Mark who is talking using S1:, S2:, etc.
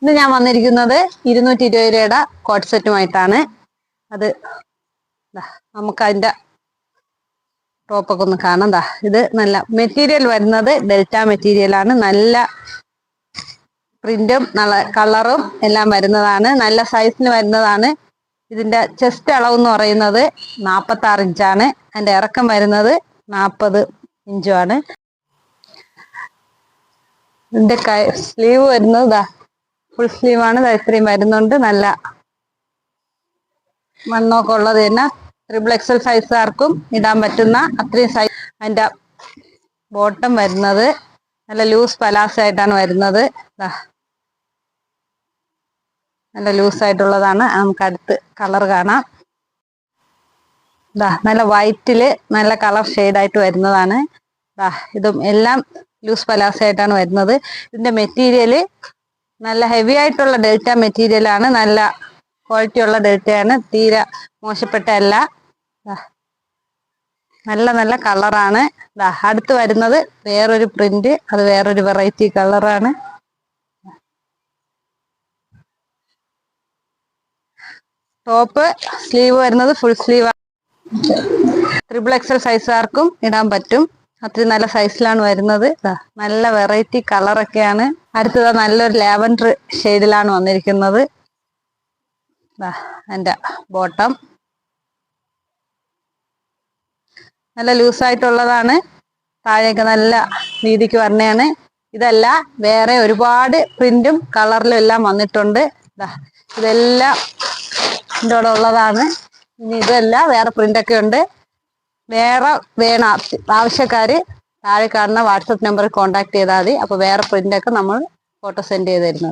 S1: ഇന്ന് ഞാൻ വന്നിരിക്കുന്നത് 220 രൂപയുടെ കോട്ട് സെറ്റുമായിട്ടാണ്. അത് നമുക്ക് അതിന്റെ ടോപ്പൊക്കെ ഒന്ന് കാണാം. ഇത് നല്ല മെറ്റീരിയൽ വരുന്നത് ഡെൽറ്റ മെറ്റീരിയലാണ്. നല്ല പ്രിന്റും നല്ല കളറും എല്ലാം വരുന്നതാണ്. നല്ല സൈസിന് വരുന്നതാണ്. ഇതിന്റെ ചെസ്റ്റ് അളവ് എന്ന് പറയുന്നത് 46 ഇഞ്ചാണ്. അതിന്റെ ഇറക്കം വരുന്നത് 40 ഇഞ്ചുമാണ്. ഇതിന്റെ സ്ലീവ് വരുന്നത് ഫുൾ സ്ലീവാണ്. ഇത്രയും വരുന്നുണ്ട്. നല്ല മണ്ണൊക്കെ ഉള്ളത് തന്നെ XXL സൈസുകാർക്കും ഇടാൻ പറ്റുന്ന അത്രയും സൈസ്. അതിന്റെ ബോട്ടം വരുന്നത് നല്ല ലൂസ് പലാസ ആയിട്ടാണ് വരുന്നത്. നല്ല ലൂസായിട്ടുള്ളതാണ്. നമുക്ക് അടുത്ത് കളർ കാണാം. നല്ല വൈറ്റില് നല്ല കളർ ഷെയ്ഡായിട്ട് വരുന്നതാണ്. ഇതും എല്ലാം ലൂസ് പലാസ ആയിട്ടാണ് വരുന്നത്. ഇതിന്റെ മെറ്റീരിയല് നല്ല ഹെവി ആയിട്ടുള്ള ഡെൽറ്റ മെറ്റീരിയലാണ്. നല്ല ക്വാളിറ്റി ഉള്ള ഡെൽറ്റയാണ്. തീരെ മോശപ്പെട്ടല്ല. നല്ല നല്ല കളറാണ്. അടുത്ത് വരുന്നത് വേറൊരു പ്രിന്റ്. അത് വേറൊരു വെറൈറ്റി കളറാണ്. ടോപ്പ് സ്ലീവ് വരുന്നത് ഫുൾ സ്ലീവ്. XXL സൈസുകാർക്കും ഇടാൻ പറ്റും. അത്രയും നല്ല സൈസിലാണ് വരുന്നത്. നല്ല വെറൈറ്റി കളറൊക്കെയാണ്. അടുത്തത് നല്ലൊരു ലാവൻഡർ ഷെയ്ഡിലാണ് വന്നിരിക്കുന്നത്. എൻ്റെ ബോട്ടം നല്ല ലൂസായിട്ടുള്ളതാണ്. താഴേക്ക് നല്ല രീതിക്ക് വരണയാണ്. ഇതല്ല വേറെ ഒരുപാട് പ്രിന്റും കളറിലും എല്ലാം വന്നിട്ടുണ്ട്. ഇതെല്ലാം ഇതിൻ്റെ കൂടെ ഉള്ളതാണ്. ഇനി ഇതല്ല വേറെ പ്രിന്റൊക്കെ ഉണ്ട്. വേറെ വേണം ആവശ്യക്കാര് താഴെ കാണുന്ന വാട്സപ്പ് നമ്പറിൽ കോൺടാക്ട് ചെയ്താൽ മതി. അപ്പോൾ വേറെ പ്രിന്റൊക്കെ നമ്മൾ ഫോട്ടോ സെൻഡ് ചെയ്ത് തരുന്നത്.